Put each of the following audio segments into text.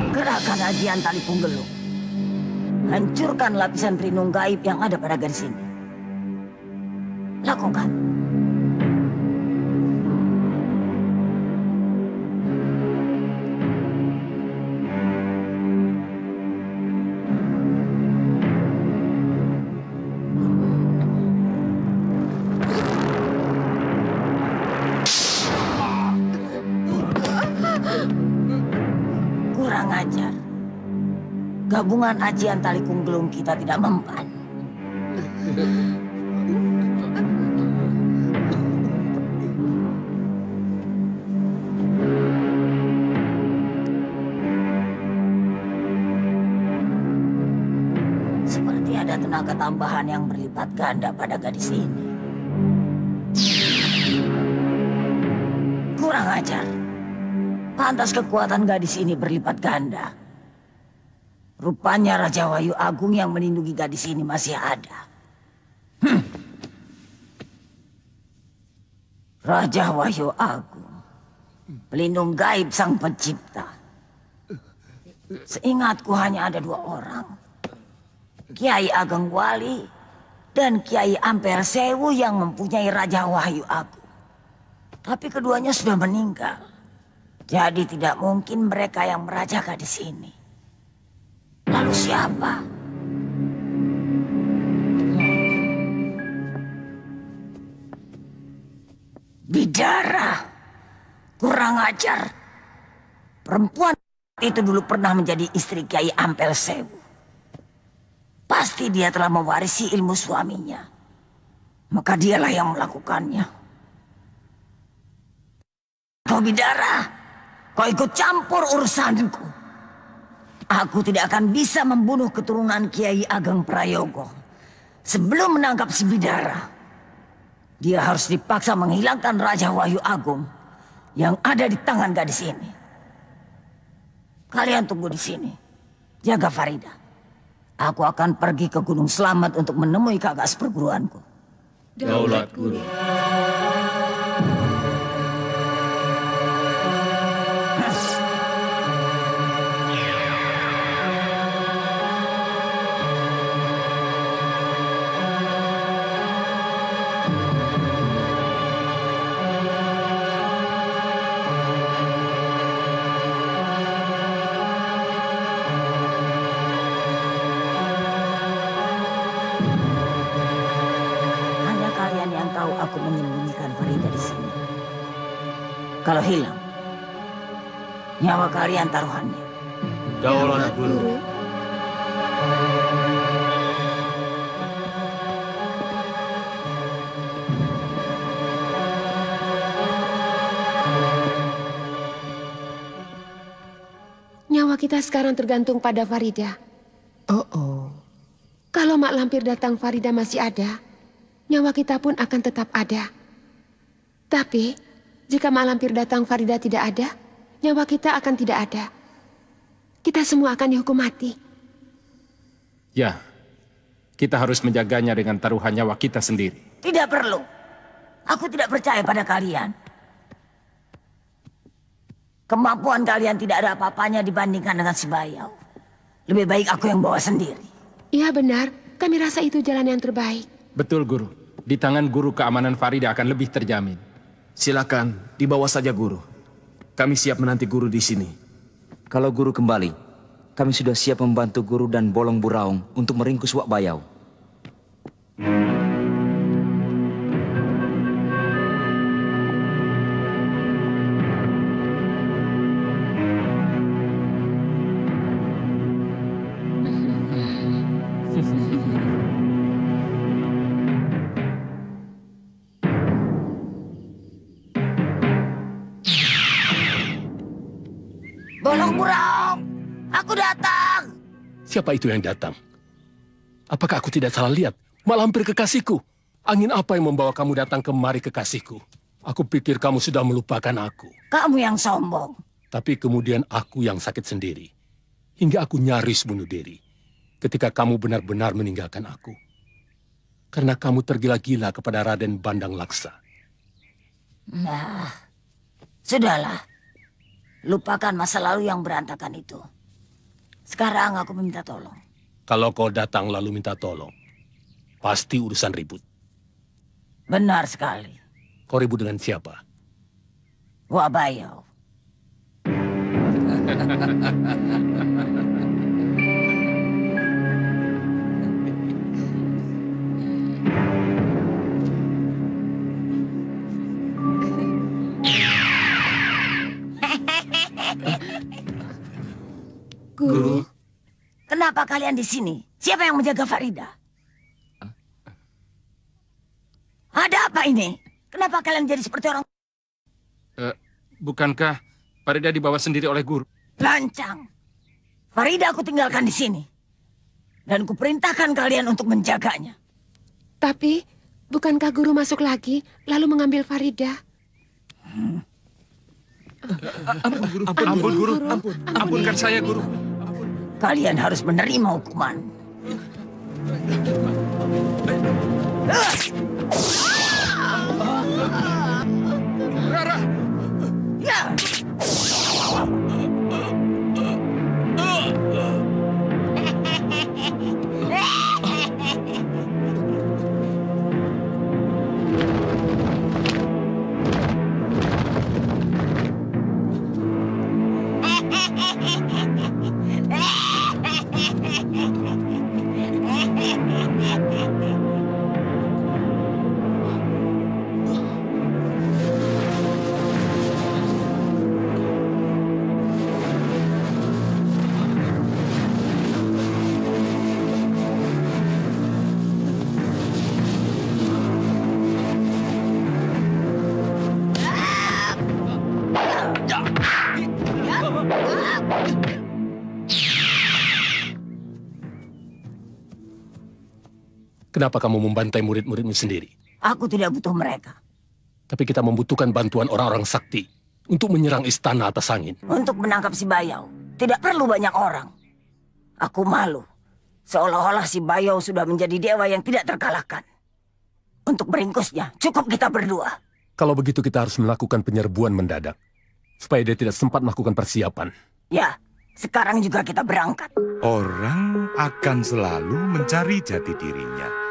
Gerakan ajian tali punggelung. Hancurkan lapisan pelindung gaib yang ada pada gadis ini. Lakukan. Kurang ajar. Gabungan ajian tali punggelung kita tidak mempan. Seperti ada tenaga tambahan yang berlipat ganda pada gadis ini. Kurang ajar. Pantas kekuatan gadis ini berlipat ganda. Rupanya Raja Wahyu Agung yang melindungi gadis ini masih ada. Raja Wahyu Agung, pelindung gaib sang pencipta. Seingatku hanya ada 2 orang. Kiai Ageng Wali dan Kiai Ampel Sewu yang mempunyai Raja Wahyu Agung. Tapi keduanya sudah meninggal. Jadi tidak mungkin mereka yang meraja gadis ini. Lalu siapa? Bidara. Kurang ajar. Perempuan itu dulu pernah menjadi istri Kiai Ampel Sewu. Pasti dia telah mewarisi ilmu suaminya. Maka dialah yang melakukannya. Kau Bidara, kau ikut campur urusanku. Aku tidak akan bisa membunuh keturunan Kiai Ageng Prayogo sebelum menangkap si Bidara. Dia harus dipaksa menghilangkan Raja Wahyu Agung yang ada di tangan gadis ini. Kalian tunggu di sini. Jaga Farida. Aku akan pergi ke Gunung Selamat untuk menemui kakak seperguruanku. Daulat Guru. Aku menyembunyikan Farida di sini. Kalau hilang, nyawa kalian taruhannya. Daulat Guru. Nyawa kita sekarang tergantung pada Farida. Oh. Kalau Mak Lampir datang Farida masih ada, nyawa kita pun akan tetap ada. Tapi, jika Mak Lampir datang Farida tidak ada, nyawa kita akan tidak ada. Kita semua akan dihukum mati. Ya, kita harus menjaganya dengan taruhan nyawa kita sendiri. Tidak perlu. Aku tidak percaya pada kalian. Kemampuan kalian tidak ada apa-apanya dibandingkan dengan si Bayau. Lebih baik aku yang bawa sendiri. Iya benar, kami rasa itu jalan yang terbaik. Betul, Guru. Di tangan Guru keamanan Farida akan lebih terjamin. Silakan, dibawa saja guru. Kami siap menanti guru di sini. Kalau guru kembali, kami sudah siap membantu guru dan Bolong Buraung untuk meringkus Wak Bayau. Bolong Buraung, aku datang. Siapa itu yang datang? Apakah aku tidak salah lihat? Malampir kekasihku. Angin apa yang membawa kamu datang kemari kekasihku? Aku pikir kamu sudah melupakan aku. Kamu yang sombong. Tapi kemudian aku yang sakit sendiri. Hingga aku nyaris bunuh diri. Ketika kamu benar-benar meninggalkan aku. Karena kamu tergila-gila kepada Raden Bandang Laksa. Nah, sudahlah. Lupakan masa lalu yang berantakan itu. Sekarang aku meminta tolong. Kalau kau datang lalu minta tolong, pasti urusan ribut. Benar sekali. Kau ribut dengan siapa? Wak Bayau. Guru. Kenapa kalian di sini? Siapa yang menjaga Farida? Ada apa ini? Kenapa kalian jadi seperti orang Bukankah Farida dibawa sendiri oleh guru? lancang? Farida aku tinggalkan di sini. Dan kuperintahkan kalian untuk menjaganya. Tapi, bukankah guru masuk lagi, lalu mengambil Farida? Ampun guru, ampunkan saya guru. Kalian harus menerima hukuman. Rara! Ya. Kenapa kamu membantai murid-muridmu sendiri? Aku tidak butuh mereka. Tapi kita membutuhkan bantuan orang-orang sakti untuk menyerang istana atas angin. Untuk menangkap si Bayau, tidak perlu banyak orang. Aku malu. Seolah-olah si Bayau sudah menjadi dewa yang tidak terkalahkan. Untuk meringkusnya, cukup kita berdua. Kalau begitu kita harus melakukan penyerbuan mendadak. Supaya dia tidak sempat melakukan persiapan. Ya, sekarang juga kita berangkat. Orang akan selalu mencari jati dirinya.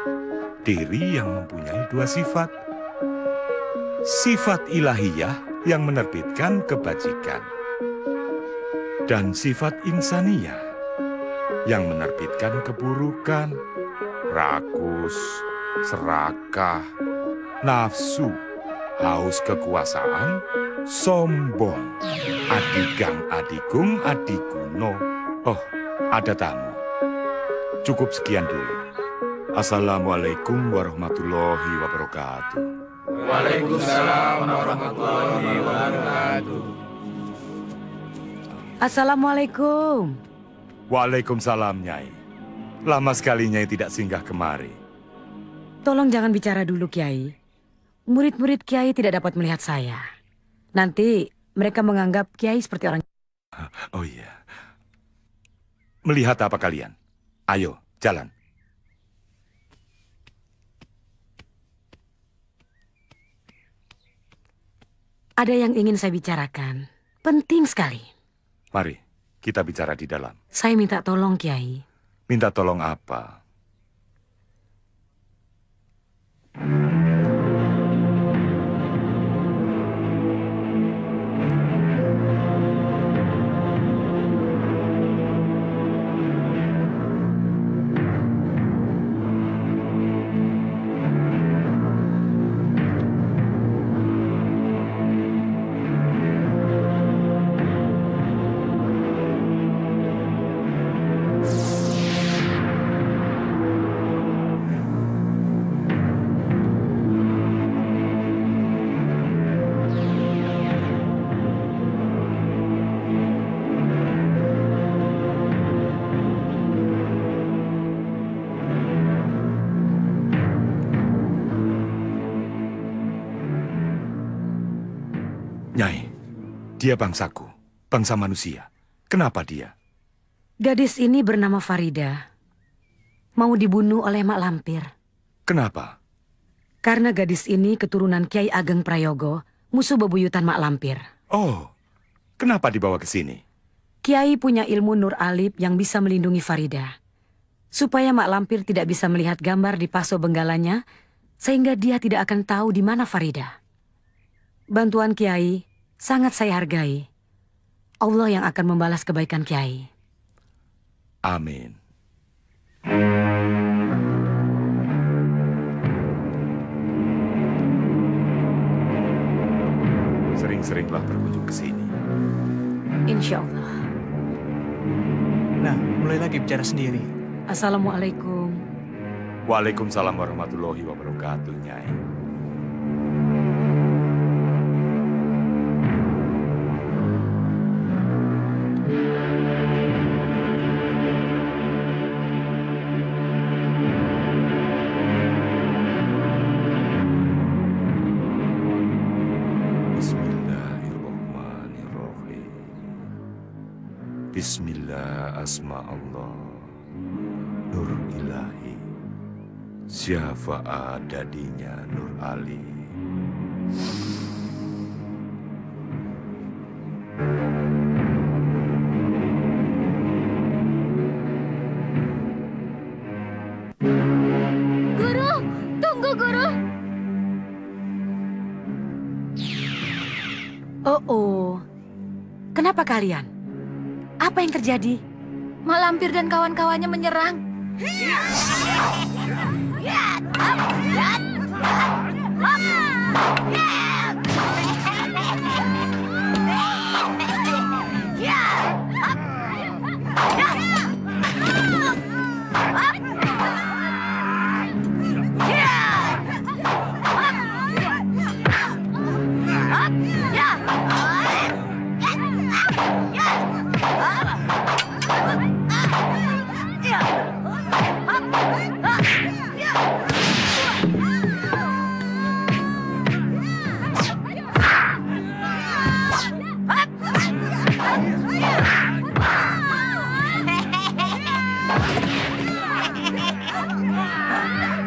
Diri yang mempunyai dua sifat. Sifat ilahiyah yang menerbitkan kebajikan. Dan sifat insaniyah yang menerbitkan keburukan, rakus, serakah, nafsu, haus kekuasaan, sombong, adigang adigung adiguno. Oh, ada tamu. Cukup sekian dulu. Assalamualaikum warahmatullahi wabarakatuh. Waalaikumsalam warahmatullahi wabarakatuh. Assalamualaikum. Waalaikumsalam, Nyai. Lama sekali Nyai tidak singgah kemari. Tolong jangan bicara dulu, Kiai. Murid-murid Kiai tidak dapat melihat saya. Nanti mereka menganggap Kiai seperti orang... Oh iya. Melihat apa kalian? Ayo, jalan. Ada yang ingin saya bicarakan. Penting sekali. Mari, kita bicara di dalam. Saya minta tolong, Kiai. Minta tolong apa? Nyai, dia bangsaku, bangsa manusia. Kenapa dia? Gadis ini bernama Farida. Mau dibunuh oleh Mak Lampir. Kenapa? Karena gadis ini keturunan Kiai Ageng Prayogo, musuh bebuyutan Mak Lampir. Oh, kenapa dibawa ke sini? Kiai punya ilmu Nur Alib yang bisa melindungi Farida. Supaya Mak Lampir tidak bisa melihat gambar di paso benggalanya, sehingga dia tidak akan tahu di mana Farida. Bantuan Kiai sangat saya hargai. Allah yang akan membalas kebaikan Kiai. Amin. Sering-seringlah berkunjung ke sini. Insya Allah. Nah, mulailah bicara sendiri. Assalamualaikum. Waalaikumsalam warahmatullahi wabarakatuh, Nyai. Bismillahirrahmanirrahim. Bismillah asma Allah. Nur ilahi. Syafaat dadinya Nur Ali. Guru, tunggu guru. Oh, kenapa kalian? Apa yang terjadi? Mak Lampir dan kawan-kawannya menyerang.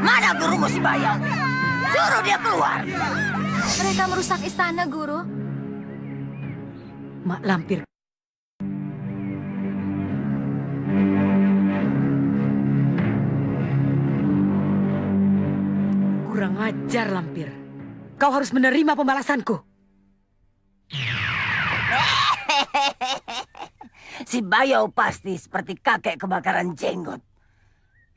Mana gurumu si Bayau? Suruh dia keluar. Mereka merusak istana, guru. Mak Lampir. Kurang ajar, Lampir. Kau harus menerima pembalasanku. Si Bayau pasti seperti kakek kebakaran jenggot.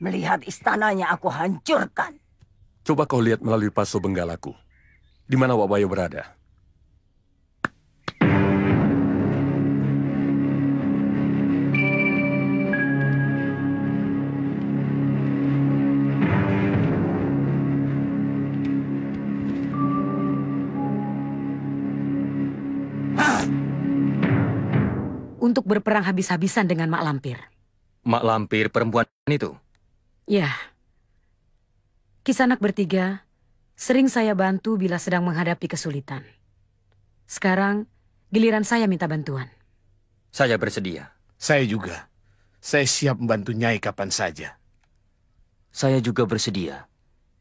Melihat istananya aku hancurkan. Coba kau lihat melalui paso benggalaku. Di mana Wak Bayo berada? Untuk berperang habis-habisan dengan Mak Lampir. Mak Lampir perempuan itu? Ya. Kisanak bertiga sering saya bantu bila sedang menghadapi kesulitan. Sekarang giliran saya minta bantuan. Saya bersedia. Saya juga. Saya siap membantu Nyai kapan saja. Saya juga bersedia.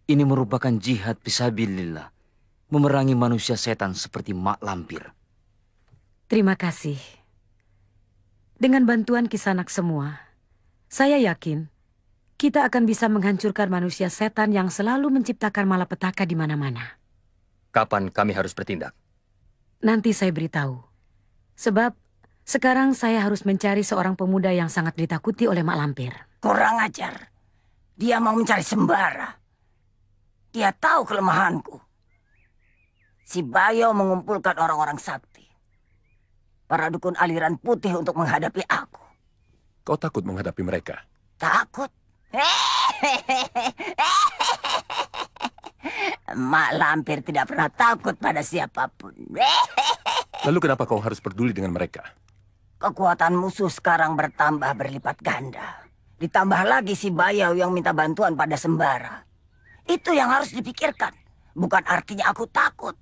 Ini merupakan jihad fisabilillah. Memerangi manusia setan seperti Mak Lampir. Terima kasih. Dengan bantuan Kisanak semua, saya yakin kita akan bisa menghancurkan manusia setan yang selalu menciptakan malapetaka di mana-mana. Kapan kami harus bertindak? Nanti saya beritahu. Sebab sekarang saya harus mencari seorang pemuda yang sangat ditakuti oleh Mak Lampir. Kurang ajar. Dia mau mencari sembara. Dia tahu kelemahanku. Si Bayo mengumpulkan orang-orang sakti. Para dukun aliran putih untuk menghadapi aku. Kau takut menghadapi mereka? Takut? Mak Lampir tidak pernah takut pada siapapun. Lalu kenapa kau harus peduli dengan mereka? Kekuatan musuh sekarang bertambah berlipat ganda. Ditambah lagi si Bayau yang minta bantuan pada sembara. Itu yang harus dipikirkan. Bukan artinya aku takut.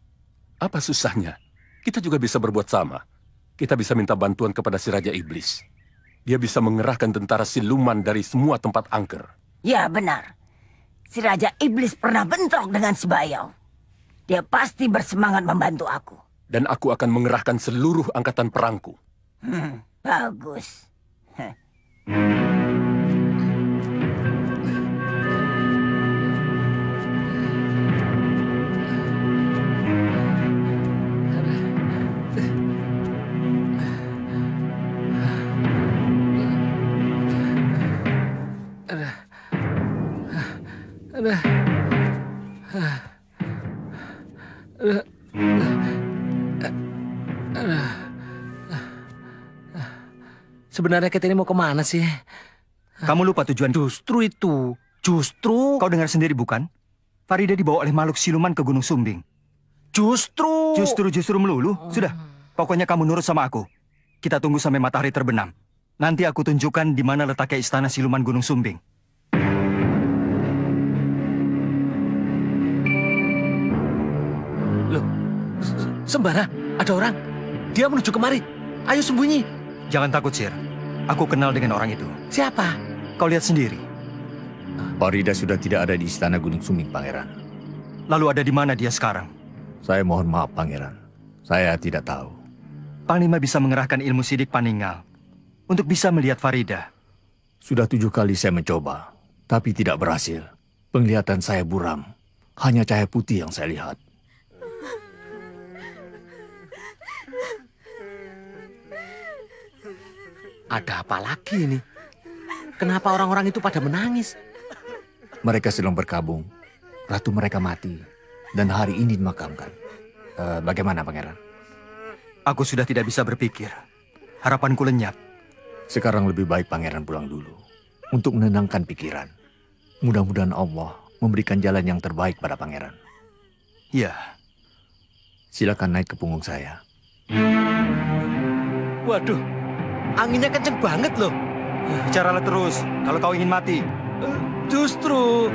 Apa susahnya? kita juga bisa berbuat sama. Kita bisa minta bantuan kepada si Raja Iblis. Dia bisa mengerahkan tentara siluman dari semua tempat angker. Ya, benar. Si Raja Iblis pernah bentrok dengan si Bayau. Dia pasti bersemangat membantu aku. Dan aku akan mengerahkan seluruh angkatan perangku. Bagus. Sebenarnya kita ini mau kemana sih? Kamu lupa tujuan. Justru itu. Justru. Kau dengar sendiri bukan? Farida dibawa oleh makhluk siluman ke Gunung Sumbing. Justru. Justru melulu. Sudah, pokoknya kamu nurut sama aku. Kita tunggu sampai matahari terbenam. Nanti aku tunjukkan di mana letaknya istana siluman Gunung Sumbing. Loh, Sembara, ada orang. Dia menuju kemari. Ayo sembunyi. Jangan takut, Sir. Aku kenal dengan orang itu. Siapa? Kau lihat sendiri. Farida sudah tidak ada di istana Gunung Sumbing, Pangeran. Lalu ada di mana dia sekarang? Saya mohon maaf, Pangeran. Saya tidak tahu. Panglima bisa mengerahkan ilmu sidik Paninggal untuk bisa melihat Farida. Sudah 7 kali saya mencoba, tapi tidak berhasil. Penglihatan saya buram. Hanya cahaya putih yang saya lihat. Ada apa lagi ini? Kenapa orang-orang itu pada menangis? Mereka sedang berkabung. Ratu mereka mati. Dan hari ini dimakamkan. Bagaimana, Pangeran? Aku sudah tidak bisa berpikir. Harapanku lenyap. Sekarang lebih baik Pangeran pulang dulu. Untuk menenangkan pikiran. Mudah-mudahan Allah memberikan jalan yang terbaik pada Pangeran. Ya. Silakan naik ke punggung saya. Waduh, anginnya kenceng banget loh. Bicaralah terus, kalau kau ingin mati. Justru.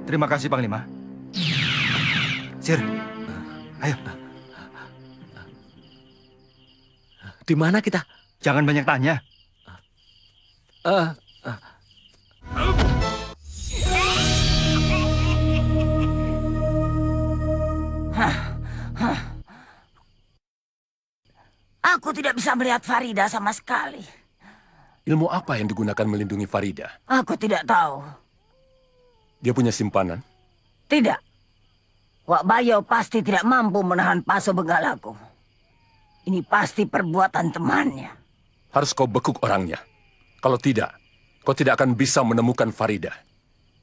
Terima kasih, Panglima. Sir, ayo. Di mana kita? Jangan banyak tanya. Aku tidak bisa melihat Farida sama sekali. Ilmu apa yang digunakan melindungi Farida? Aku tidak tahu. Dia punya simpanan? Tidak. Wak Bayau pasti tidak mampu menahan Paso Benggalaku. Ini pasti perbuatan temannya. Harus kau bekuk orangnya. Kalau tidak, kau tidak akan bisa menemukan Farida.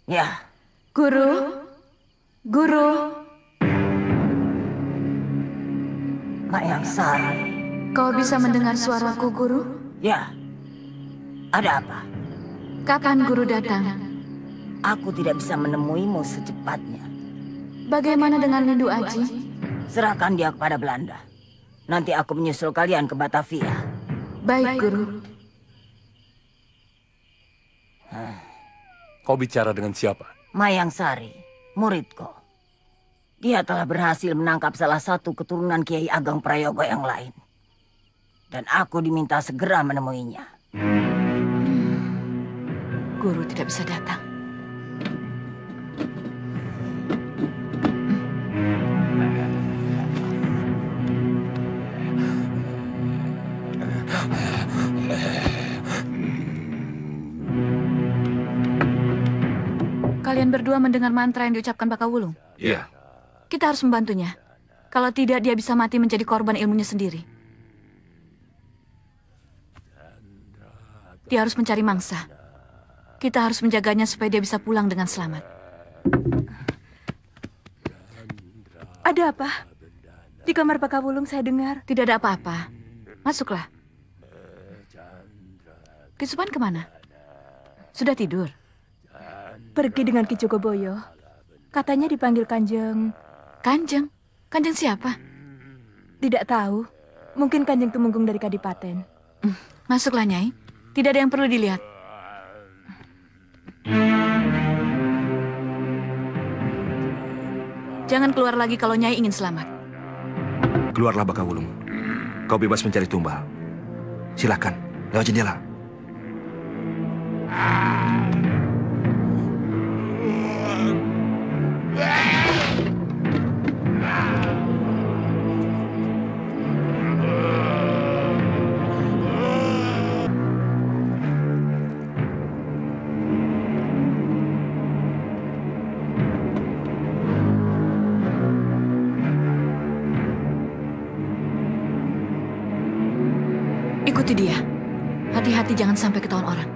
Ya. Guru? Guru? Mayang Sari. Kau bisa mendengar suaraku, Guru? Ya. Ada apa? Kapan Guru datang? Aku tidak bisa menemuimu secepatnya. Bagaimana dengan Lindu Aji? Serahkan dia kepada Belanda. Nanti aku menyusul kalian ke Batavia. Baik, Guru. Kau bicara dengan siapa? Mayang Sari, muridku. Dia telah berhasil menangkap salah satu keturunan Kiai Ageng Prayogo yang lain. Dan aku diminta segera menemuinya. Guru tidak bisa datang. Kalian berdua mendengar mantra yang diucapkan Baka Wulung? Iya. Kita harus membantunya. Kalau tidak, dia bisa mati menjadi korban ilmunya sendiri. Dia harus mencari mangsa. Kita harus menjaganya supaya dia bisa pulang dengan selamat. Ada apa? Di kamar Baka Wulung saya dengar. Tidak ada apa-apa. Masuklah. Kisupan kemana? Sudah tidur? Pergi dengan Ki Jogoboyo. Katanya dipanggil Kanjeng. Kanjeng? Kanjeng siapa? Tidak tahu. Mungkin Kanjeng Tumenggung dari Kadipaten. Masuklah, Nyai. Tidak ada yang perlu dilihat. Jangan keluar lagi kalau Nyai ingin selamat. Keluarlah Bakawulung. Kau bebas mencari tumbal. Silakan, lewat jendela. Ikuti dia. Hati-hati jangan sampai ketahuan orang.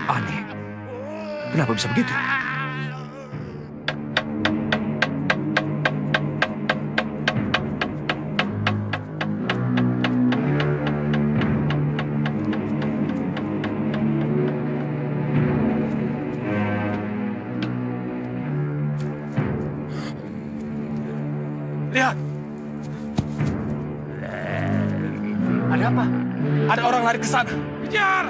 Aneh. Kenapa bisa begitu? Lihat. Ada apa? Ada orang lari ke sana. Kejar!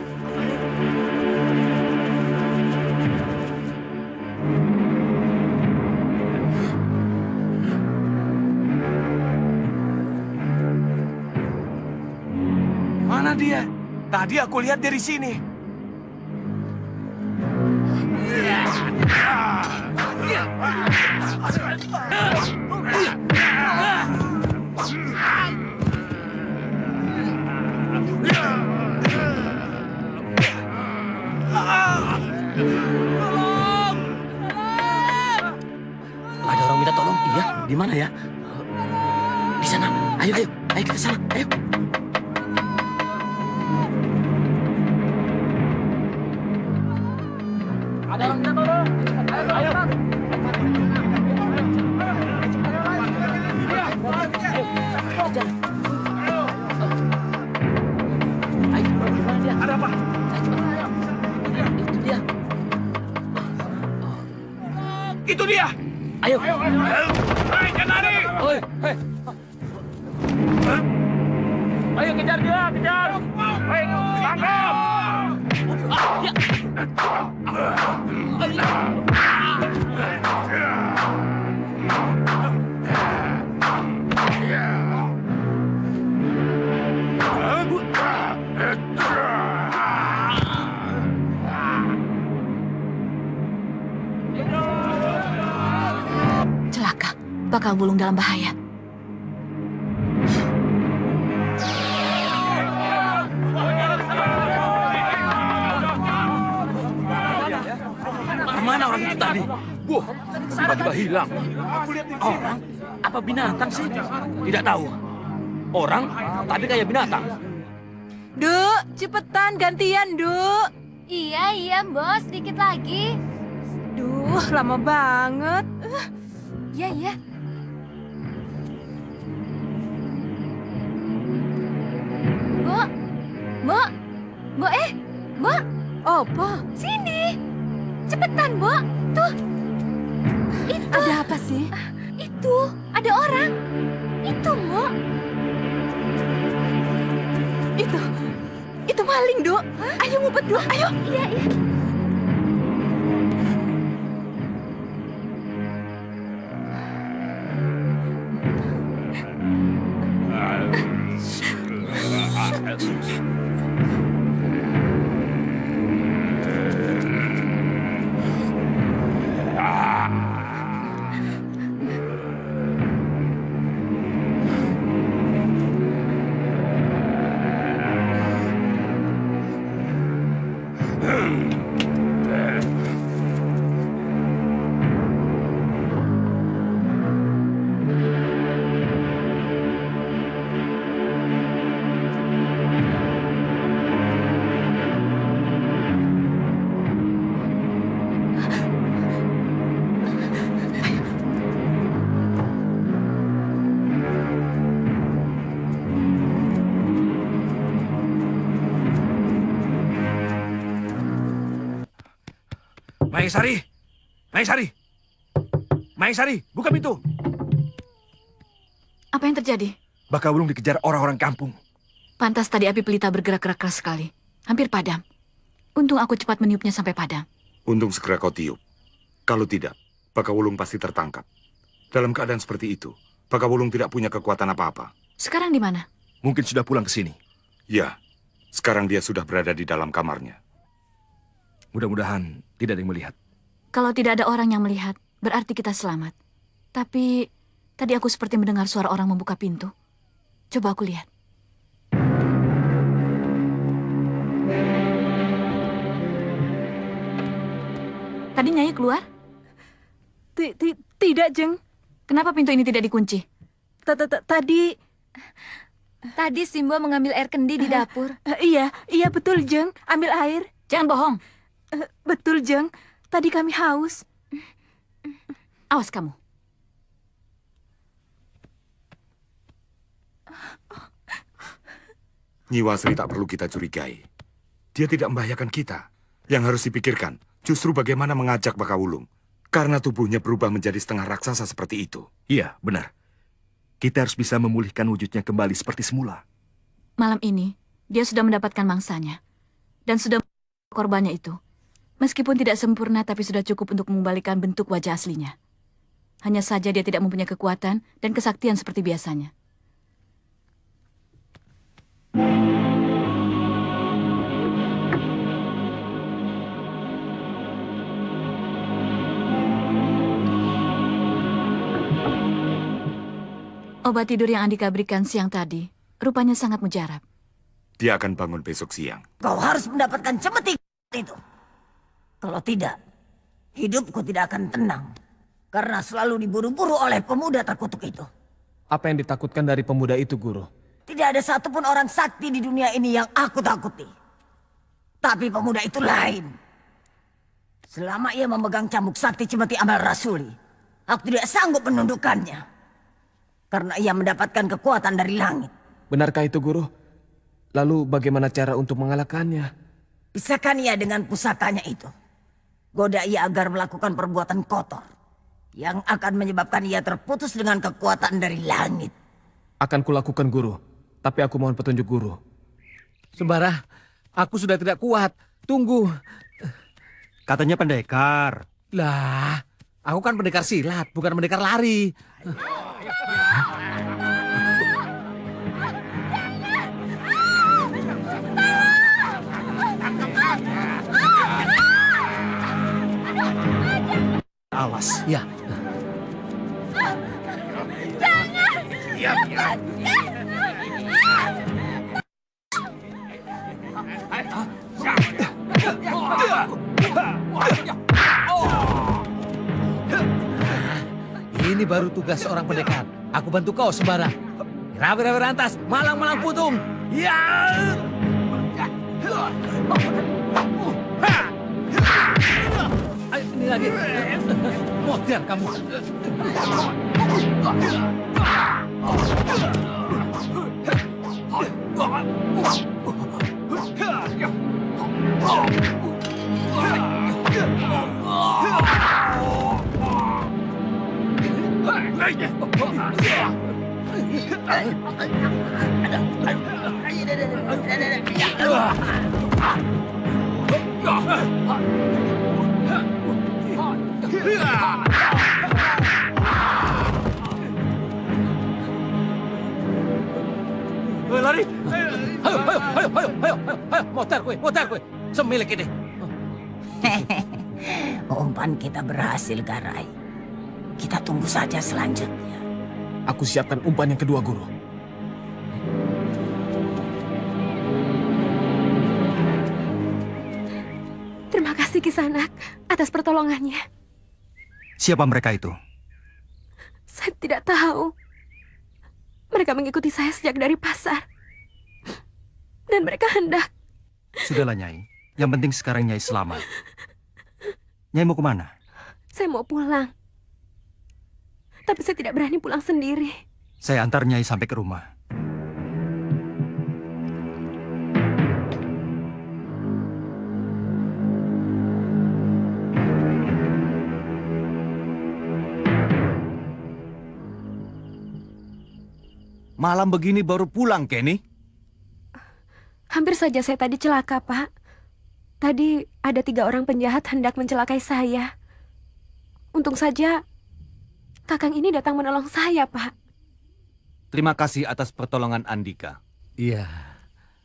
Mana dia? Tadi aku lihat dari sini. Ada orang minta tolong. Iya, di mana ya? Di sana. Ayo, ayo, ayo kita sana. Ayo. Ada orang minta tolong. Ayo, ayo. Ada apa? Itu dia. Itu dia. Ayo. Hei, jangan lari. Oi, hei. Ayo kejar dia, kejar. Hei, tangkap. Celaka, Bakawulung dalam bahaya. Kemana orang itu tadi? Wah, tiba-tiba hilang. Orang? Apa binatang sih? Tidak tahu. Orang, tapi kayak binatang. Duk, cepetan gantian, Duk. Iya, iya, Bos. Sedikit lagi. Duh, lama banget. Iya, iya. Mbok. Mbok. Mbok, Mbok. Apa? Sini. Cepetan, Mbok. Tuh. Itu. Ada apa sih? Itu. Ada orang. Itu, Mbok. Itu maling, Duk. Ayo ngumpet, Duk. Ayo. Iya, iya. Maesari! Maesari! Maesari, buka pintu! Apa yang terjadi? Bakawulung dikejar orang-orang kampung. Pantas tadi api pelita bergerak-gerak keras sekali. Hampir padam. Untung aku cepat meniupnya sampai padam. Untung segera kau tiup. Kalau tidak, Bakawulung pasti tertangkap. Dalam keadaan seperti itu, Bakawulung tidak punya kekuatan apa-apa. Sekarang di mana? Mungkin sudah pulang ke sini. Ya, sekarang dia sudah berada di dalam kamarnya. Mudah-mudahan tidak ada yang melihat. Kalau tidak ada orang yang melihat, berarti kita selamat. Tapi tadi aku seperti mendengar suara orang membuka pintu. Coba aku lihat. Tadi Nyai keluar? Tidak, Jeng. Kenapa pintu ini tidak dikunci? Tadi Simbo mengambil air kendi di dapur. Iya betul, Jeng. Ambil air. Jangan bohong. Betul, Jeng. Tadi kami haus. Awas kamu. Nyi Wasri tak perlu kita curigai. Dia tidak membahayakan kita. Yang harus dipikirkan justru bagaimana mengajak Bakawulung. Karena tubuhnya berubah menjadi setengah raksasa seperti itu. Iya, benar. Kita harus bisa memulihkan wujudnya kembali seperti semula. Malam ini, dia sudah mendapatkan mangsanya. Dan sudah korbannya itu. Meskipun tidak sempurna, tapi sudah cukup untuk mengembalikan bentuk wajah aslinya. Hanya saja dia tidak mempunyai kekuatan dan kesaktian seperti biasanya. Obat tidur yang Andika berikan siang tadi, rupanya sangat mujarab. Dia akan bangun besok siang. Kau harus mendapatkan cemeti itu. Kalau tidak, hidupku tidak akan tenang. Karena selalu diburu-buru oleh pemuda terkutuk itu. Apa yang ditakutkan dari pemuda itu, Guru? Tidak ada satupun orang sakti di dunia ini yang aku takuti. Tapi pemuda itu lain. Selama ia memegang cambuk sakti cemeti amal rasuli, aku tidak sanggup menundukkannya. Karena ia mendapatkan kekuatan dari langit. Benarkah itu, Guru? Lalu bagaimana cara untuk mengalahkannya? Pisahkan ia dengan pusakanya itu. Goda ia agar melakukan perbuatan kotor. Yang akan menyebabkan ia terputus dengan kekuatan dari langit. Akan kulakukan, Guru. Tapi aku mohon petunjuk Guru. Sembara, aku sudah tidak kuat. Tunggu. Katanya pendekar. Lah, aku kan pendekar silat, bukan pendekar lari. Awas. Ya. Jangan! Ya. Ini baru tugas seorang pendekar. Aku bantu kau, Sembara. Rabe-rabe rantas, malang-malang putung. Ya! Ayo, ini lagi. Modern kamu. Lari! Ayo, motor kue, semilik ini. Umpan kita berhasil, Garai. Kita tunggu saja selanjutnya. Aku siapkan umpan yang kedua, Guru. Terima kasih Kisanak atas pertolongannya. Siapa mereka itu? Saya tidak tahu. Mereka mengikuti saya sejak dari pasar. Dan mereka hendak... Sudahlah, Nyai. Yang penting sekarang Nyai selamat. Nyai mau kemana? Saya mau pulang. Tapi saya tidak berani pulang sendiri. Saya antar Nyai sampai ke rumah. Malam begini baru pulang, Kenny? Hampir saja saya tadi celaka, Pak. Tadi ada 3 orang penjahat hendak mencelakai saya. Untung saja Kakang ini datang menolong saya, Pak. Terima kasih atas pertolongan Andika. Iya.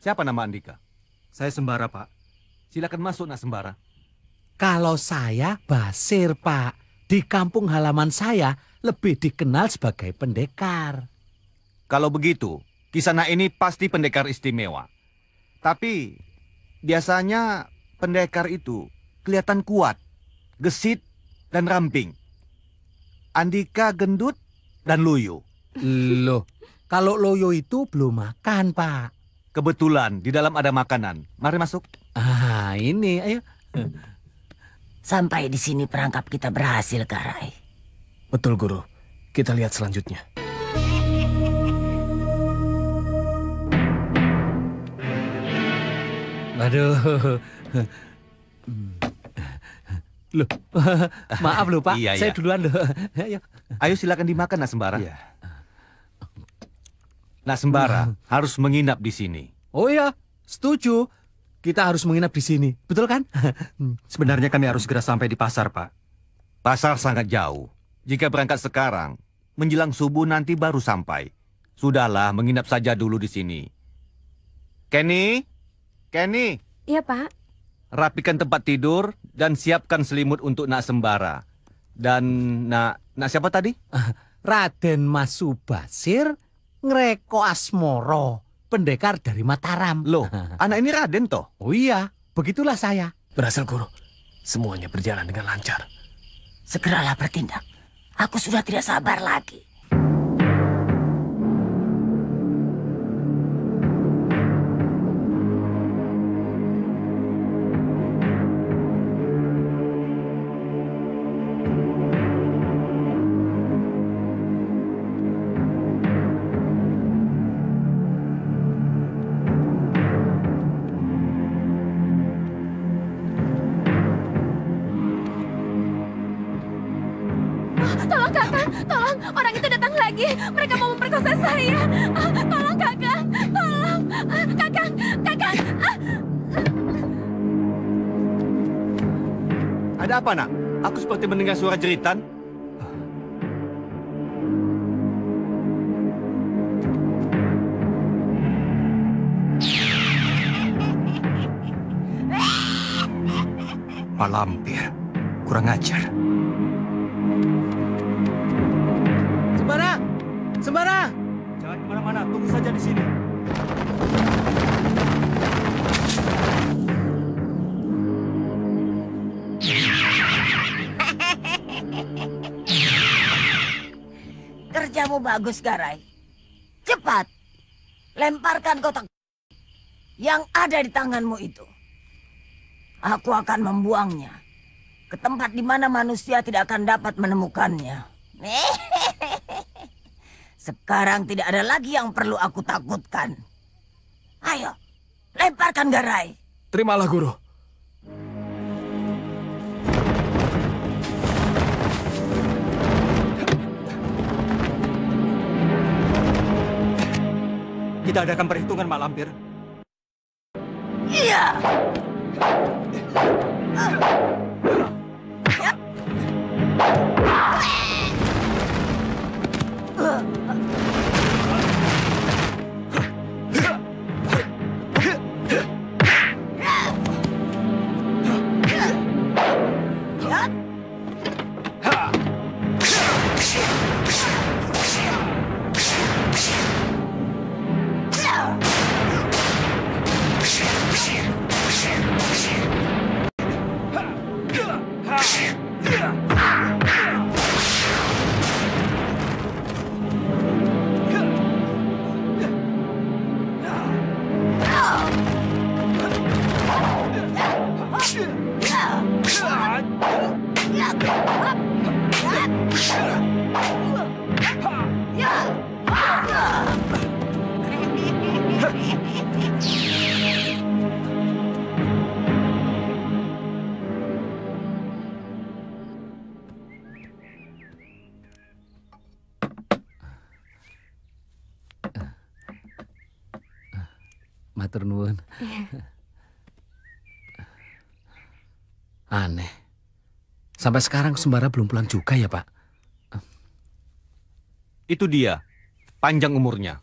Siapa nama Andika? Saya Sembara, Pak. Silakan masuk, Nak Sembara. Kalau saya Basir, Pak. Di kampung halaman saya lebih dikenal sebagai pendekar. Kalau begitu, Kisana ini pasti pendekar istimewa. Tapi biasanya pendekar itu kelihatan kuat, gesit, dan ramping. Andika gendut dan loyo. Loh, kalau loyo itu belum makan, Pak. Kebetulan di dalam ada makanan. Mari masuk. Ah, ini, ayo. Sampai di sini perangkap kita berhasil, Garai. Betul, Guru. Kita lihat selanjutnya. Waduh. Loh, maaf loh, Pak. Iya, saya iya. duluan loh. Ayo. Ayo silakan dimakan, Nak Sembara. Nak Sembara harus menginap di sini. Oh ya, setuju. Kita harus menginap di sini. Betul kan? Sebenarnya kami harus segera sampai di pasar, Pak. Pasar sangat jauh. Jika berangkat sekarang, menjelang subuh nanti baru sampai. Sudahlah, menginap saja dulu di sini. Kenny? Kenny? Iya, Pak. Rapikan tempat tidur dan siapkan selimut untuk Nak Sembara. Dan Nak siapa tadi? Raden Mas Subasir Ngreko Asmoro, pendekar dari Mataram. Loh, anak ini Raden toh? Oh iya, begitulah saya. Berhasil, Guru. Semuanya berjalan dengan lancar. Segeralah bertindak. Aku sudah tidak sabar lagi. Tolong Kakang, tolong, orang itu datang lagi. Mereka mau memperkosa saya. Tolong Kakang, tolong. Kakang, Kakang. Ada apa, Nak? Aku seperti mendengar suara jeritan. Pak Lampir, kurang ajar. Sembara! Sembara! Jangan kemana-mana, tunggu saja di sini. Kerjamu bagus, Garai. Cepat, lemparkan kotak yang ada di tanganmu itu. Aku akan membuangnya ke tempat di mana manusia tidak akan dapat menemukannya. Sekarang tidak ada lagi yang perlu aku takutkan. Ayo, lemparkan, Garai. Terimalah, Guru. Kita adakan perhitungan, Mak Lampir. Iya. Matur nuwun. Aneh. Sampai sekarang Sembara belum pulang juga ya, Pak? Itu dia, panjang umurnya.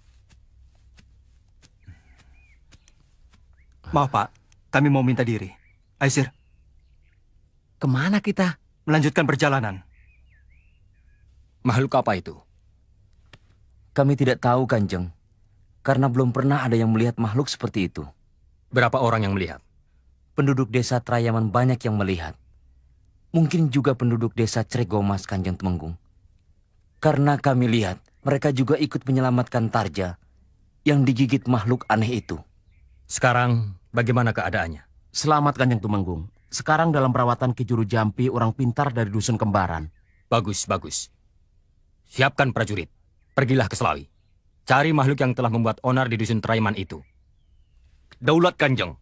Maaf, Pak. Kami mau minta diri. Aisir. Kemana kita? Melanjutkan perjalanan. Makhluk apa itu? Kami tidak tahu, Kanjeng. Karena belum pernah ada yang melihat makhluk seperti itu. Berapa orang yang melihat? Penduduk desa Trayaman banyak yang melihat. Mungkin juga penduduk desa Tregomas, Kanjeng Temenggung. Karena kami lihat, mereka juga ikut menyelamatkan Tarja yang digigit makhluk aneh itu. Sekarang, bagaimana keadaannya? Selamat, Kanjeng Temenggung. Sekarang dalam perawatan Ki Juru Jampi, orang pintar dari Dusun Kembaran. Bagus, bagus. Siapkan prajurit. Pergilah ke Selawi. Cari makhluk yang telah membuat onar di Dusun Trayaman itu. Daulat, Kanjeng.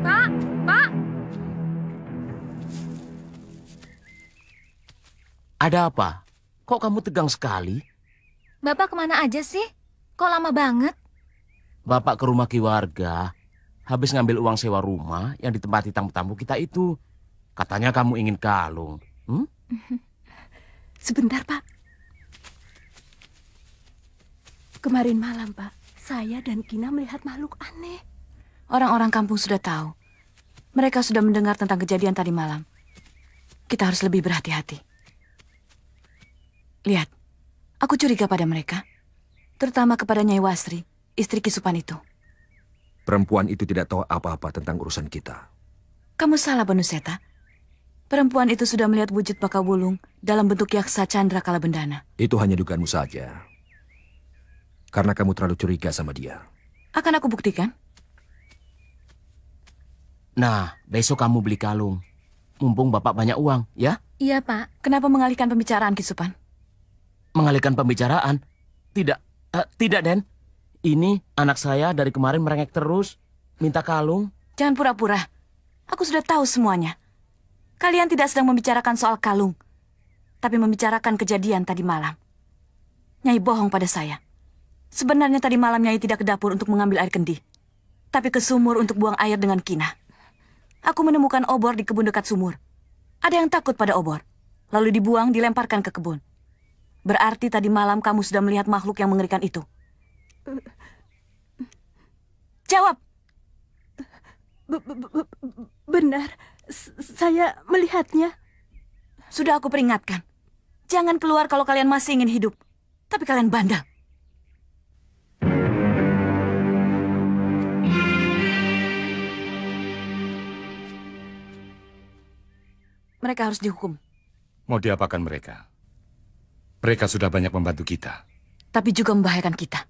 Pak, Pak. Ada apa? Kok kamu tegang sekali? Bapak kemana aja sih? Kok lama banget? Bapak ke rumah Ki Warga. Habis ngambil uang sewa rumah yang ditempati tamu-tamu kita itu. Katanya kamu ingin kalung. Sebentar, Pak. Kemarin malam, Pak, saya dan Kina melihat makhluk aneh. Orang-orang kampung sudah tahu. Mereka sudah mendengar tentang kejadian tadi malam. Kita harus lebih berhati-hati. Lihat, aku curiga pada mereka. Terutama kepada Nyai Wasri, istri Kisupan itu. Perempuan itu tidak tahu apa-apa tentang urusan kita. Kamu salah, Banuseta. Perempuan itu sudah melihat wujud Bakawulung dalam bentuk Yaksa Chandra Kalabendana. Itu hanya dugaanmu saja. Karena kamu terlalu curiga sama dia. Akan aku buktikan. Nah, besok kamu beli kalung. Mumpung Bapak banyak uang, ya? Iya, Pak. Kenapa mengalihkan pembicaraan, Kisupan? Mengalihkan pembicaraan? Tidak, tidak, Den. Ini anak saya dari kemarin merengek terus. Minta kalung. Jangan pura-pura. Aku sudah tahu semuanya. Kalian tidak sedang membicarakan soal kalung, tapi membicarakan kejadian tadi malam. Nyai bohong pada saya. Sebenarnya tadi malam Nyai tidak ke dapur untuk mengambil air kendi, tapi ke sumur untuk buang air dengan Kina. Aku menemukan obor di kebun dekat sumur. Ada yang takut pada obor, lalu dibuang, dilemparkan ke kebun. Berarti tadi malam kamu sudah melihat makhluk yang mengerikan itu. Jawab! Benar, saya melihatnya. Sudah aku peringatkan. Jangan keluar kalau kalian masih ingin hidup. Tapi kalian bandel. Mereka harus dihukum. Mau diapakan mereka? Mereka sudah banyak membantu kita. Tapi juga membahayakan kita.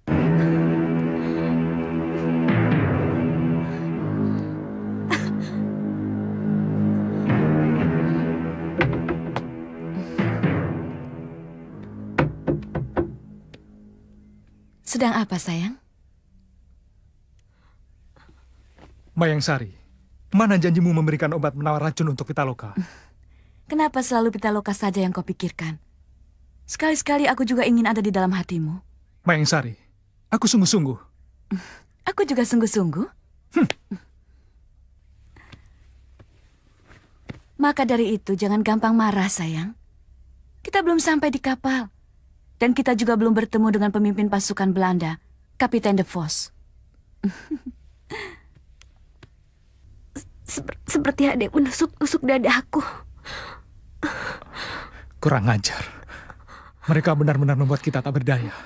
Sedang apa, sayang? Mayang Sari, mana janjimu memberikan obat menawar racun untuk Pitaloka? Kenapa selalu Pitaloka saja yang kau pikirkan? Sekali-sekali aku juga ingin ada di dalam hatimu. Mayang Sari, aku sungguh-sungguh. Aku juga sungguh-sungguh. Maka dari itu jangan gampang marah, sayang. Kita belum sampai di kapal. Dan kita juga belum bertemu dengan pemimpin pasukan Belanda, Kapiten de Vos. Seperti ada yang menusuk-nusuk dadaku. Kurang ajar. Mereka benar-benar membuat kita tak berdaya.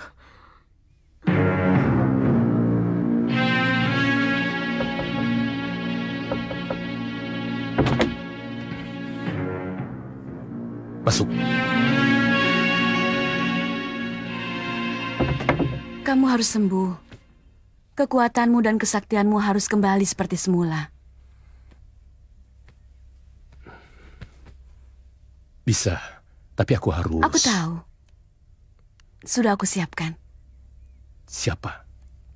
Masuk. Kamu harus sembuh. Kekuatanmu dan kesaktianmu harus kembali seperti semula. Bisa, tapi aku harus... Aku tahu. Sudah aku siapkan. Siapa?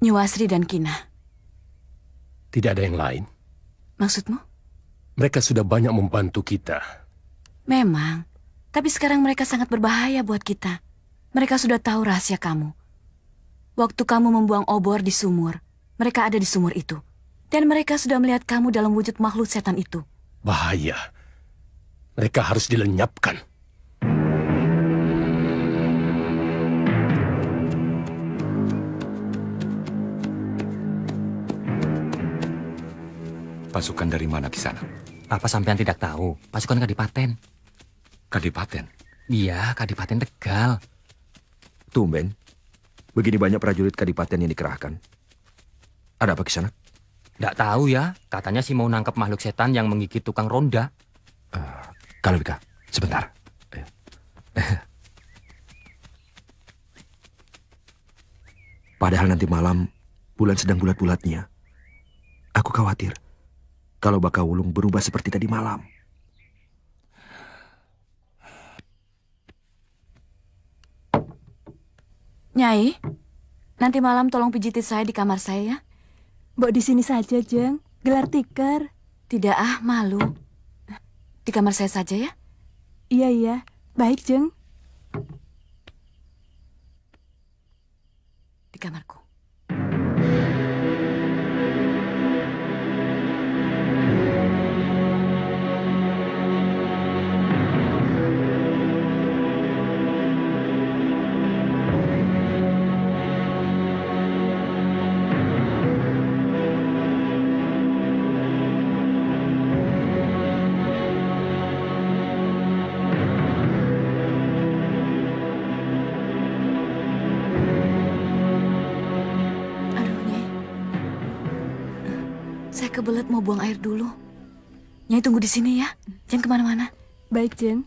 Nyuwasri dan Kina. Tidak ada yang lain? Maksudmu? Mereka sudah banyak membantu kita. Memang. Tapi sekarang mereka sangat berbahaya buat kita. Mereka sudah tahu rahasia kamu. Waktu kamu membuang obor di sumur, mereka ada di sumur itu. Dan mereka sudah melihat kamu dalam wujud makhluk setan itu. Bahaya. Mereka harus dilenyapkan. Pasukan dari mana di sana? Apa sampean tidak tahu? Pasukan Kadipaten. Kadipaten? Iya, Kadipaten Tegal. Tumben. Begini banyak prajurit Kadipaten yang dikerahkan. Ada apa Kisanak? Tidak tahu ya. Katanya sih mau nangkap makhluk setan yang menggigit tukang ronda. Kalabika, sebentar. Padahal nanti malam bulan sedang bulat-bulatnya. Aku khawatir kalau Bakawulung berubah seperti tadi malam. Nyai, nanti malam tolong pijitin saya di kamar saya ya. Mbok di sini saja, Jeng. Gelar tikar. Tidak malu. Di kamar saya saja ya. Iya. Baik, Jeng. Di kamarku. Kebelet mau buang air dulu. Nyai tunggu di sini ya. Jangan kemana-mana. Baik, Jeng.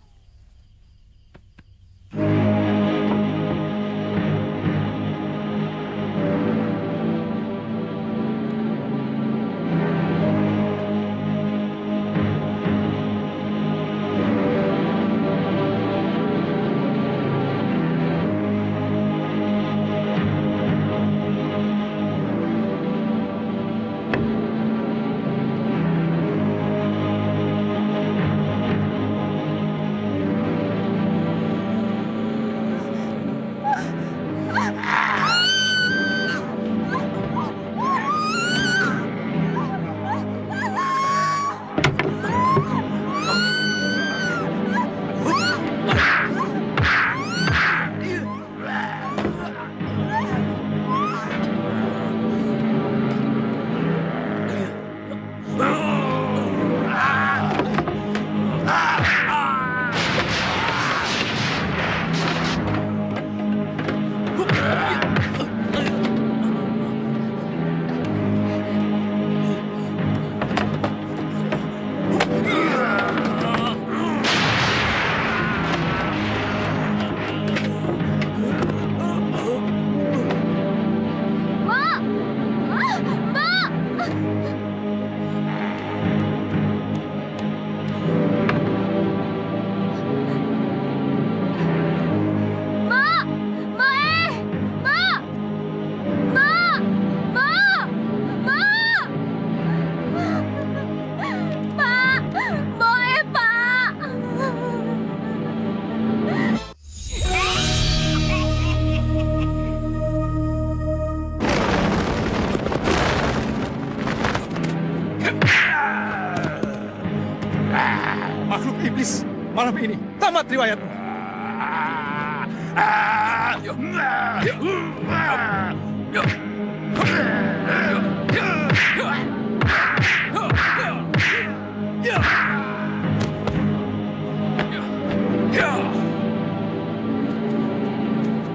Makhluk iblis, malam ini tamat riwayatmu.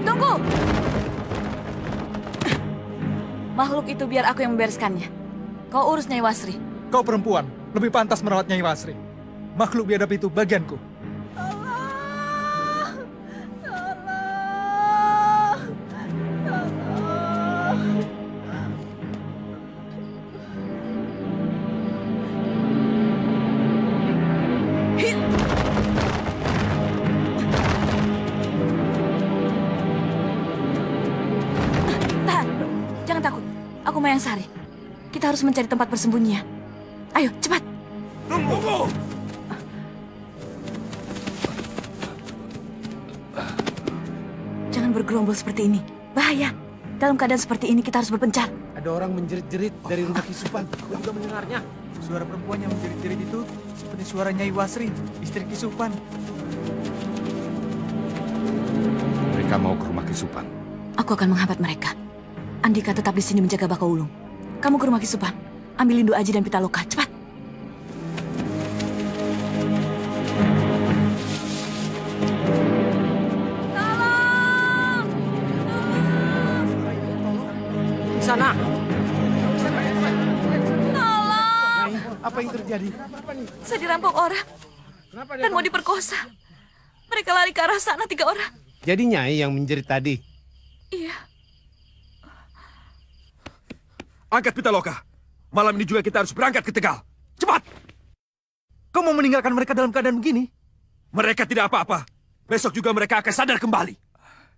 Tunggu! Makhluk itu biar aku yang membereskannya. Kau urus Nyai Wasri. Kau perempuan, lebih pantas merawat Nyai Wasri. Makhluk biadab itu bagianku. Tahan, jangan takut. Aku Mayang Sari. Kita harus mencari tempat bersembunyinya. Ayo, cepat. Tunggu! Jangan bergerombol seperti ini. Bahaya. Dalam keadaan seperti ini kita harus berpencar. Ada orang menjerit-jerit dari rumah Kisupan. Aku juga mendengarnya. Suara perempuan yang menjerit-jerit itu seperti suara Nyai Wasri, istri Kisupan. Mereka mau ke rumah Kisupan. Aku akan menghambat mereka. Andika tetap di sini menjaga Bakaulung. Kamu ke rumah Kisupan. Ambil Lindu Aji dan Pitaloka. Cepat. Di sana. Tolong! Apa yang terjadi? Saya dirampok orang. Dan mau diperkosa. Mereka lari ke arah sana 3 orang. Jadi Nyai yang menjerit tadi? Iya. Angkat Pitaloka. Malam ini juga kita harus berangkat ke Tegal. Cepat! Kau mau meninggalkan mereka dalam keadaan begini? Mereka tidak apa-apa. Besok juga mereka akan sadar kembali.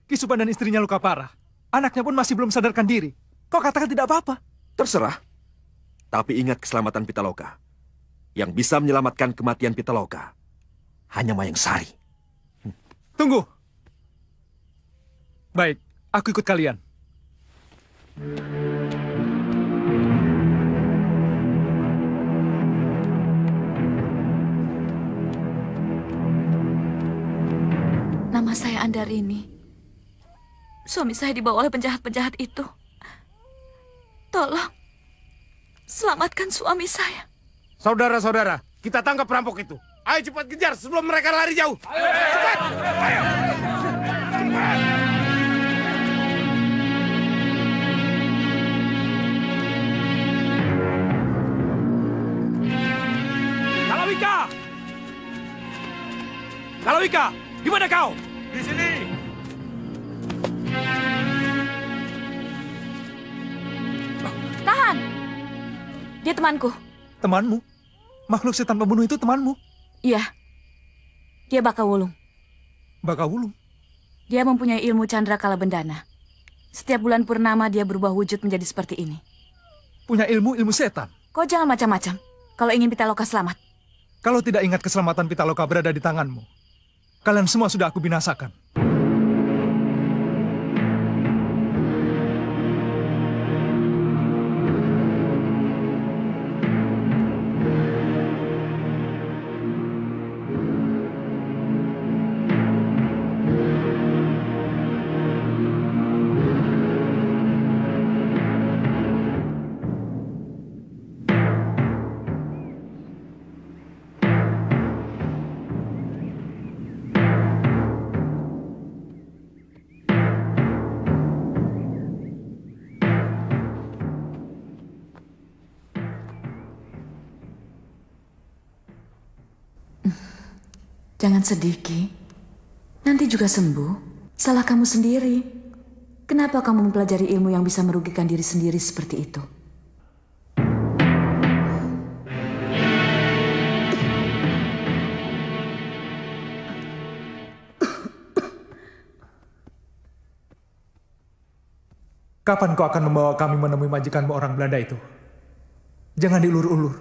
Kisupan dan istrinya luka parah. Anaknya pun masih belum sadarkan diri. Kau katakan tidak apa-apa. Terserah. Tapi ingat keselamatan Pitaloka. Yang bisa menyelamatkan kematian Pitaloka hanya Mayang Sari. Tunggu. Baik, aku ikut kalian. Nama saya Andarini. Suami saya dibawa oleh penjahat-penjahat itu. Tolong, selamatkan suami saya. Saudara-saudara, kita tangkap perampok itu. Ayo cepat kejar sebelum mereka lari jauh. Cepat! Ayo! Kalawika! Kalawika, di mana kau? Di sini. Tahan! Dia temanku. Temanmu? Makhluk setan pembunuh itu temanmu? Iya. Dia Bakawulung. Bakawulung? Dia mempunyai ilmu candra kala bendana. Setiap bulan purnama dia berubah wujud menjadi seperti ini. Punya ilmu setan? Kau jangan macam-macam. Kalau ingin Pitaloka selamat. Kalau tidak ingat keselamatan Pitaloka berada di tanganmu, kalian semua sudah aku binasakan. Jangan sedih, Ki. Nanti juga sembuh. Salah kamu sendiri. Kenapa kamu mempelajari ilmu yang bisa merugikan diri sendiri seperti itu? Kapan kau akan membawa kami menemui majikanmu orang Belanda itu? Jangan diulur-ulur.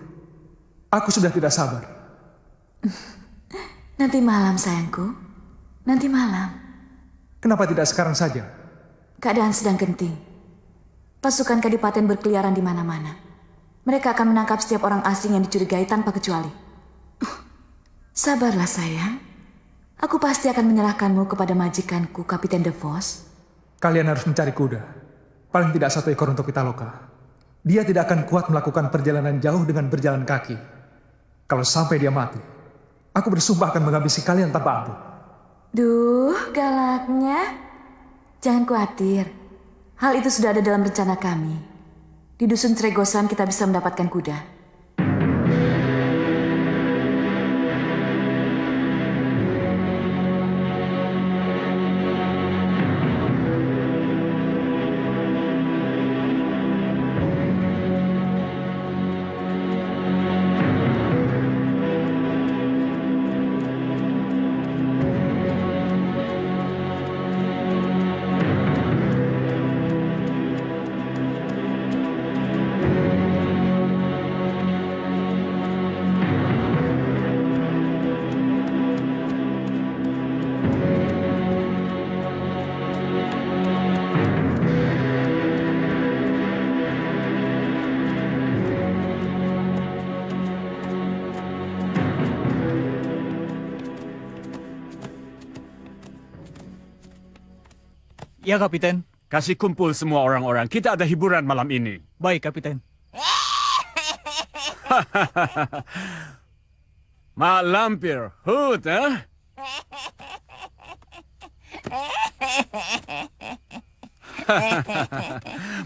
Aku sudah tidak sabar. Nanti malam, sayangku. Nanti malam. Kenapa tidak sekarang saja? Keadaan sedang genting. Pasukan Kadipaten berkeliaran di mana-mana. Mereka akan menangkap setiap orang asing yang dicurigai tanpa kecuali. Sabarlah, sayang. Aku pasti akan menyerahkanmu kepada majikanku, Kapiten De Vos. Kalian harus mencari kuda. Paling tidak 1 ekor untuk Pitaloka. Dia tidak akan kuat melakukan perjalanan jauh dengan berjalan kaki. Kalau sampai dia mati, aku bersumpah akan menghabisi kalian tanpa ampun. Duh, galaknya. Jangan khawatir. Hal itu sudah ada dalam rencana kami. Di Dusun Tregosan kita bisa mendapatkan kuda. Ya, Kapiten. Kasih kumpul semua orang-orang. Kita ada hiburan malam ini. Baik, Kapiten. Mak Lampir, Hut,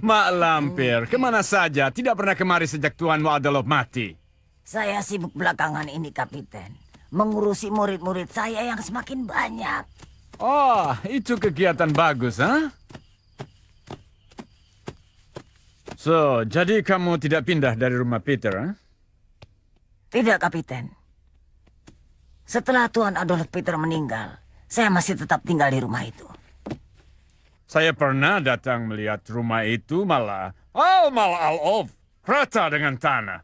Mak Lampir, kemana saja? Tidak pernah kemari sejak Tuanmu Adolf mati. Saya sibuk belakangan ini, Kapiten. Mengurusi murid-murid saya yang semakin banyak. Oh, itu kegiatan bagus, So, jadi kamu tidak pindah dari rumah Peter, Tidak, Kapiten. Setelah Tuan Adolf Peter meninggal, saya masih tetap tinggal di rumah itu. Saya pernah datang melihat rumah itu malah Adolf rata dengan tanah.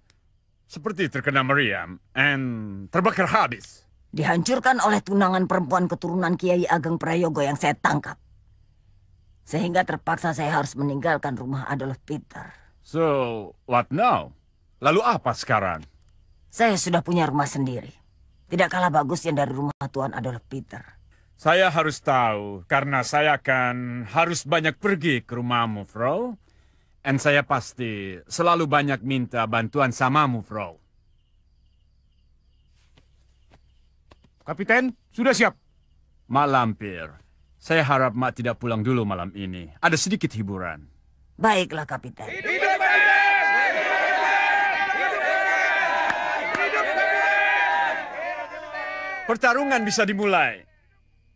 Seperti terkena meriam dan terbakar habis. Dihancurkan oleh tunangan perempuan keturunan Kiai Ageng Prayogo yang saya tangkap. Sehingga terpaksa saya harus meninggalkan rumah Adolf Peter. So, what now? Lalu apa sekarang? Saya sudah punya rumah sendiri. Tidak kalah bagusnya dari rumah Tuan Adolf Peter. Saya harus tahu, karena saya akan harus banyak pergi ke rumahmu, Frau. Dan saya pasti selalu banyak minta bantuan samamu, Frau. Kapiten, sudah siap. Mak Lampir, saya harap Mak tidak pulang dulu malam ini. Ada sedikit hiburan. Baiklah, Kapiten. Pertarungan bisa dimulai.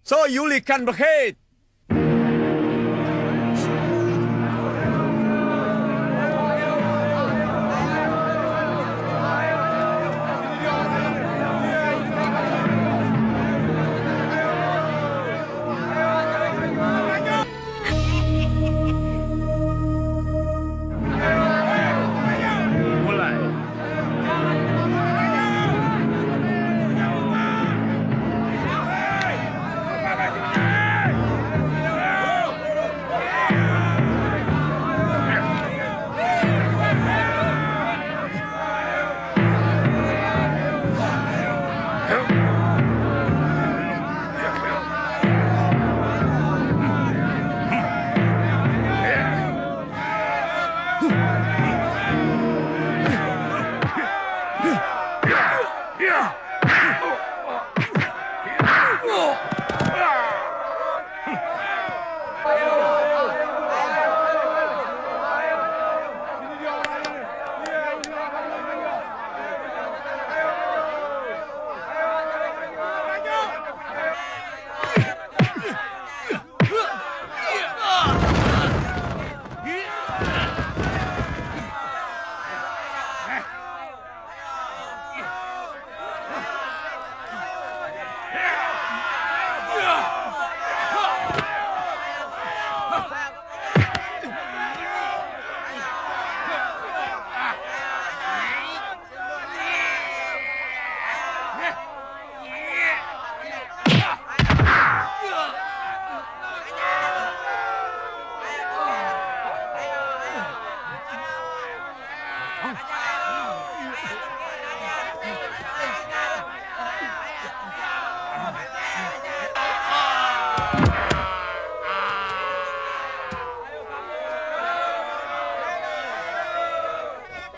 So, Yuli kan berhit.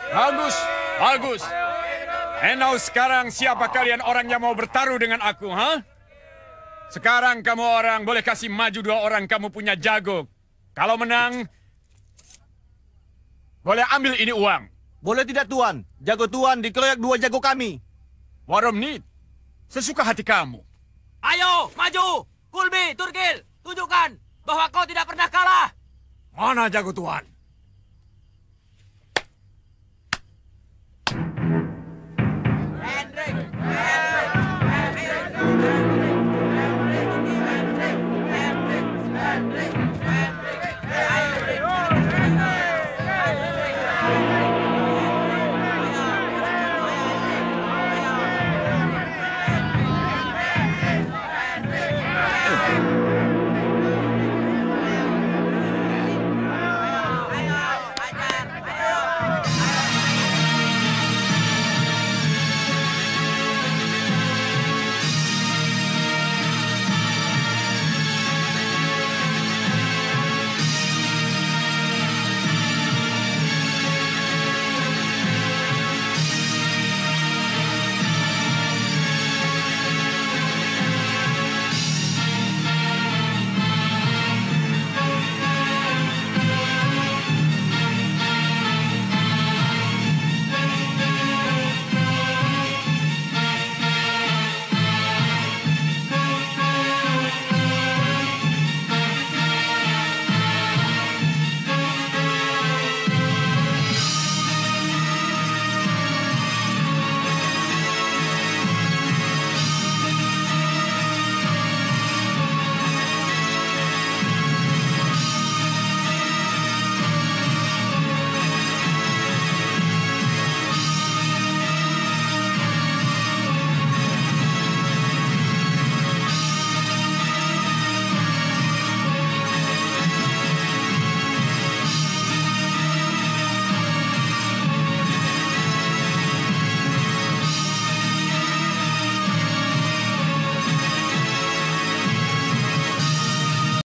Bagus, bagus. Now sekarang siapa kalian orang yang mau bertaruh dengan aku, Sekarang kamu orang boleh kasih maju 2 orang kamu punya jago. Kalau menang, boleh ambil ini uang. Boleh tidak, Tuan? Jago Tuan dikeroyak 2 jago kami. Warom Nid, sesuka hati kamu. Ayo, maju! Kulbi, Turkil, tunjukkan bahwa kau tidak pernah kalah. Mana jago Tuan?